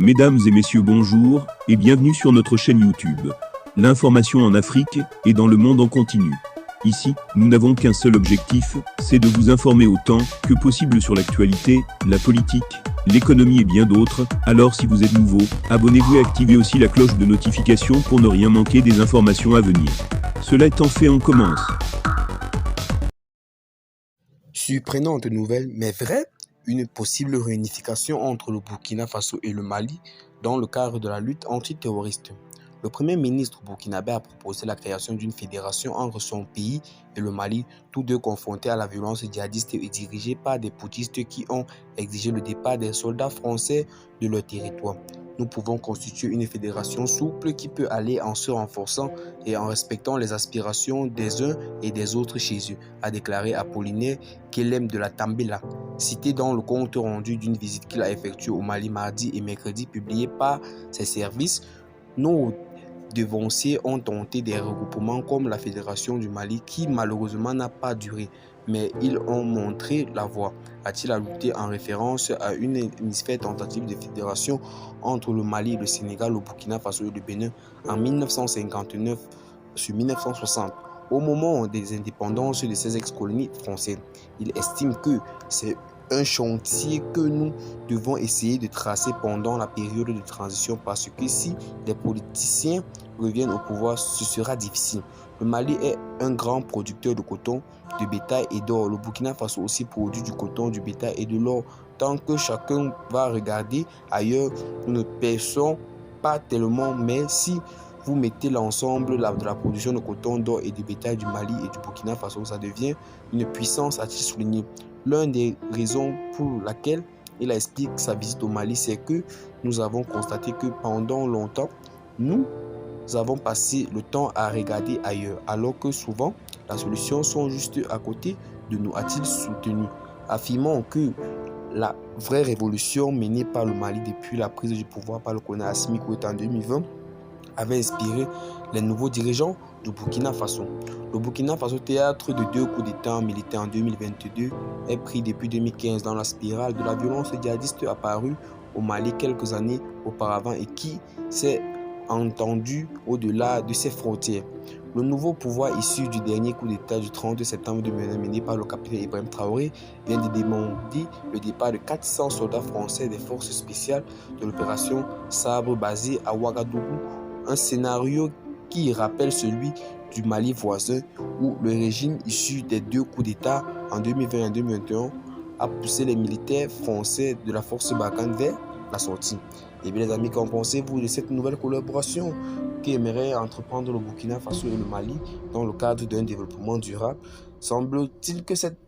Mesdames et messieurs, bonjour et bienvenue sur notre chaîne YouTube. L'information en Afrique et dans le monde en continu. Ici, nous n'avons qu'un seul objectif, c'est de vous informer autant que possible sur l'actualité, la politique, l'économie et bien d'autres. Alors si vous êtes nouveau, abonnez-vous et activez aussi la cloche de notification pour ne rien manquer des informations à venir. Cela étant fait, on commence. Surprenante nouvelle, mais vraie, une possible réunification entre le Burkina Faso et le Mali dans le cadre de la lutte antiterroriste. Le Premier ministre burkinabé a proposé la création d'une fédération entre son pays et le Mali, tous deux confrontés à la violence djihadiste et dirigés par des putschistes qui ont exigé le départ des soldats français de leur territoire. Nous pouvons constituer une fédération souple qui peut aller en se renforçant et en respectant les aspirations des uns et des autres chez eux, a déclaré Apollinaire Kelem de la Tambela, cité dans le compte rendu d'une visite qu'il a effectuée au Mali mardi et mercredi publié par ses services. Nos devanciers ont tenté des regroupements comme la Fédération du Mali qui malheureusement n'a pas duré, mais ils ont montré la voie, a-t-il ajouté en référence à une hémisphère tentative de fédération entre le Mali, le Sénégal, le Burkina Faso et le Bénin en 1959 sur 1960. Au moment des indépendances de ces ex-colonies françaises, il estime que c'est un chantier que nous devons essayer de tracer pendant la période de transition parce que si les politiciens reviennent au pouvoir, ce sera difficile. Le Mali est un grand producteur de coton, de bétail et d'or. Le Burkina Faso aussi produit du coton, du bétail et de l'or. Tant que chacun va regarder ailleurs, nous ne perçons pas tellement, mais si vous mettez l'ensemble de la production de coton, d'or et de bétail du Mali et du Burkina Faso, ça devient une puissance, a-t-il souligné. L'une des raisons pour laquelle il explique sa visite au Mali, c'est que nous avons constaté que pendant longtemps, nous avons passé le temps à regarder ailleurs, alors que souvent, les solutions sont juste à côté de nous, a-t-il soutenu, affirmant que la vraie révolution menée par le Mali depuis la prise du pouvoir par le colonel Assimi Goïta en 2020 avait inspiré les nouveaux dirigeants du Burkina Faso. Le Burkina Faso, théâtre de deux coups d'État militaires en 2022, est pris depuis 2015 dans la spirale de la violence djihadiste apparue au Mali quelques années auparavant et qui s'est entendu au-delà de ses frontières. Le nouveau pouvoir issu du dernier coup d'État du 30 septembre 2020 mené par le capitaine Ibrahim Traoré vient de demander le départ de 400 soldats français des forces spéciales de l'opération Sabre basée à Ouagadougou, un scénario qui rappelle celui du Mali voisin où le régime issu des deux coups d'État en 2020 et 2021 a poussé les militaires français de la force Barkhane vers la sortie. Et bien les amis, qu'en pensez-vous de cette nouvelle collaboration qui aimerait entreprendre le Burkina Faso et le Mali dans le cadre d'un développement durable? Semble-t-il que cette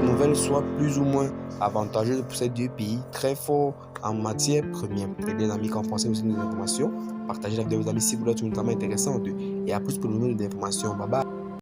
nouvelle soit plus ou moins avantageuse pour ces deux pays très forts en matière première? Et bien les amis, qu'en pensez-vous de ces informations? Partagez-la avec vos amis si vous l'êtes notamment intéressante. Et à plus pour le nombre d'informations. Bye bye.